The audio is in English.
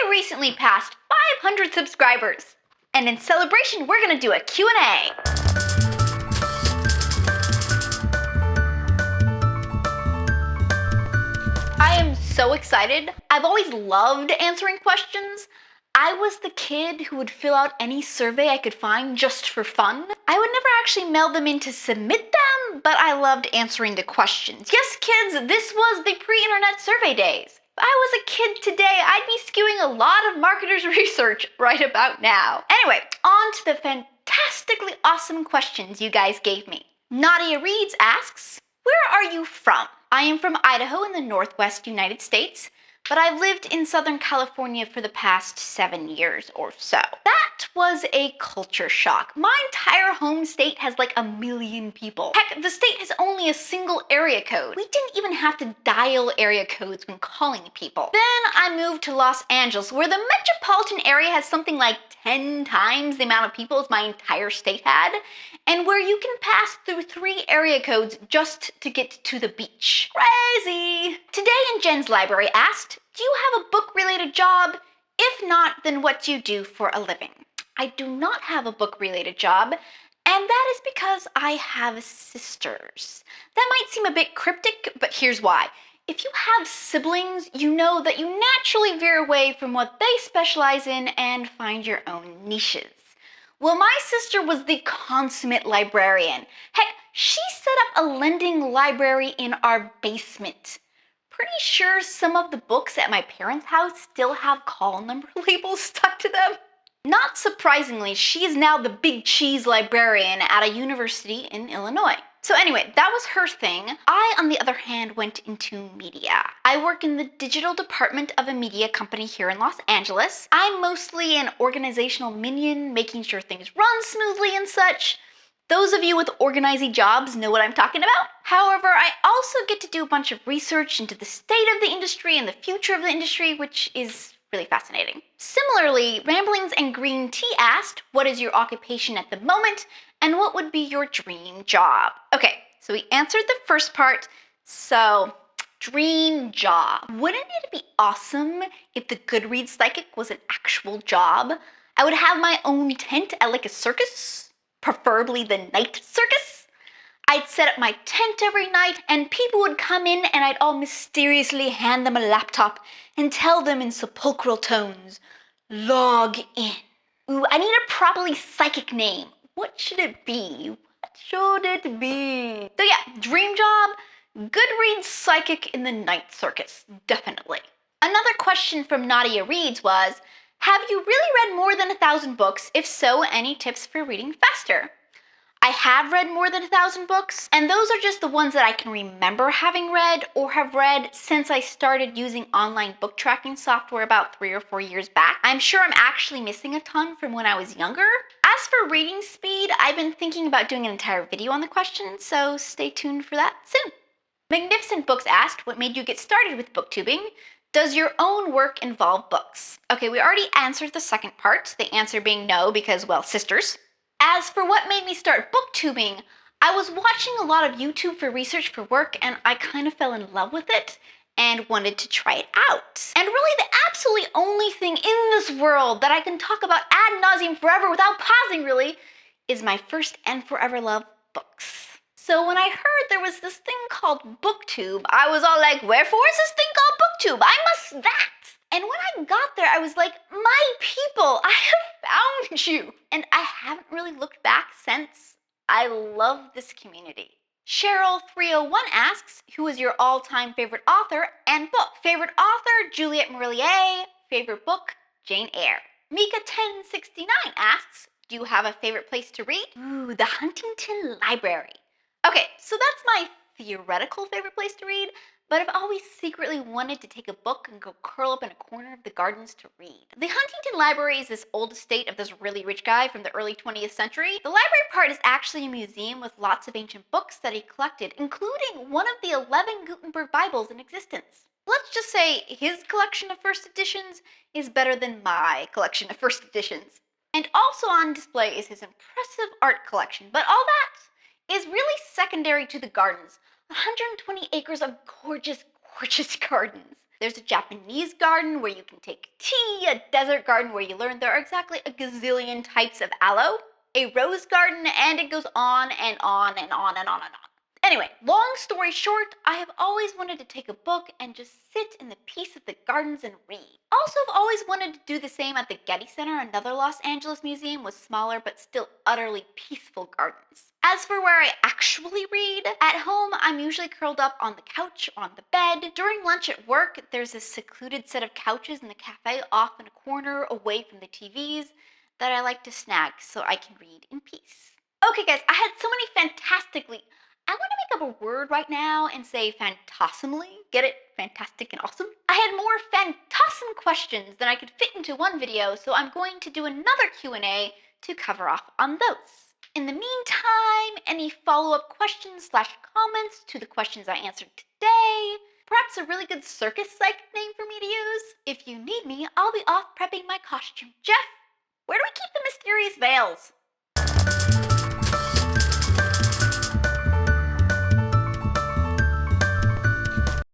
We recently passed 500 subscribers, and in celebration, we're gonna do a Q&A. I am so excited. I've always loved answering questions. I was the kid who would fill out any survey I could find just for fun. I would never actually mail them in to submit them, but I loved answering the questions. Yes, kids, this was the pre-internet survey days. If I was a kid today, I'd be skewing a lot of marketers' research right about now. Anyway, on to the fantastically awesome questions you guys gave me. Nadia Reeds asks, where are you from? I am from Idaho in the Northwest United States, but I've lived in Southern California for the past 7 years or so. That was a culture shock. My entire home state has like 1 million people. Heck, the state has only a single area code. We didn't even have to dial area codes when calling people. Then I moved to Los Angeles, where the metropolitan area has something like 10 times the amount of people as my entire state had, and where you can pass through 3 area codes just to get to the beach. Crazy! Today in Jen's library asked, do you have a book-related job? If not, then what do you do for a living? I do not have a book-related job, and that is because I have sisters. That might seem a bit cryptic, but here's why. If you have siblings, you know that you naturally veer away from what they specialize in and find your own niches. Well, my sister was the consummate librarian. Heck, she set up a lending library in our basement. Pretty sure some of the books at my parents' house still have call number labels stuck to them. Not surprisingly, she is now the big cheese librarian at a university in Illinois. So anyway, that was her thing. I, on the other hand, went into media. I work in the digital department of a media company here in Los Angeles. I'm mostly an organizational minion, making sure things run smoothly and such. Those of you with organizing jobs know what I'm talking about. However, I also get to do a bunch of research into the state of the industry and the future of the industry, which is really fascinating. Similarly, Ramblings and Green Tea asked, what is your occupation at the moment, and what would be your dream job? Okay, so we answered the first part. So, dream job. Wouldn't it be awesome if the Goodreads psychic was an actual job? I would have my own tent at like a circus. Preferably the night circus. I'd set up my tent every night and people would come in and I'd all mysteriously hand them a laptop and tell them in sepulchral tones, log in. Ooh, I need a properly psychic name. What should it be? What should it be? So yeah, dream job, Goodreads psychic in the night circus, definitely. Another question from Nadia Reeds was, have you really read more than 1,000 books? If so, any tips for reading faster? I have read more than 1,000 books, and those are just the ones that I can remember having read or have read since I started using online book tracking software about 3 or 4 years back. I'm sure I'm actually missing a ton from when I was younger. As for reading speed, I've been thinking about doing an entire video on the question, so stay tuned for that soon. Magnificent Books asked, what made you get started with booktubing? Does your own work involve books? Okay, we already answered the second part, the answer being no because, well, sisters. As for what made me start booktubing, I was watching a lot of YouTube for research for work and I kind of fell in love with it and wanted to try it out. And really the absolutely only thing in this world that I can talk about ad nauseum forever without pausing really is my first and forever love, books. So when I heard there was this thing called Booktube, I was all like, wherefore is this thing called Booktube? I must that. And when I got there, I was like, my people, I have found you. And I haven't really looked back since. I love this community. Cheryl301 asks, who is your all-time favorite author and book? Favorite author, Juliette Marillier. Favorite book, Jane Eyre. Mika1069 asks, do you have a favorite place to read? Ooh, the Huntington Library. Okay, so that's my theoretical favorite place to read, but I've always secretly wanted to take a book and go curl up in a corner of the gardens to read. The Huntington Library is this old estate of this really rich guy from the early 20th century. The library part is actually a museum with lots of ancient books that he collected, including one of the 11 Gutenberg Bibles in existence. Let's just say his collection of first editions is better than my collection of first editions. And also on display is his impressive art collection, but all that is really secondary to the gardens. 120 acres of gorgeous, gorgeous gardens. There's a Japanese garden where you can take tea, a desert garden where you learn there are exactly a gazillion types of aloe, a rose garden, and it goes on and on and on and on and on. Anyway, long story short, I have always wanted to take a book and just sit in the peace of the gardens and read. Also, I've always wanted to do the same at the Getty Center, another Los Angeles museum with smaller but still utterly peaceful gardens. As for where I actually read, at home I'm usually curled up on the couch or on the bed. During lunch at work, there's a secluded set of couches in the cafe off in a corner away from the TVs that I like to snag so I can read in peace. Okay guys, I had so many fantastically I want to make up a word right now and say phantasmally. Get it? Fantastic and awesome? I had more phantasm questions than I could fit into one video, so I'm going to do another Q&A to cover off on those. In the meantime, any follow-up questions/comments to the questions I answered today? Perhaps a really good circus psychic name for me to use? If you need me, I'll be off prepping my costume. Jeff, where do we keep the mysterious veils?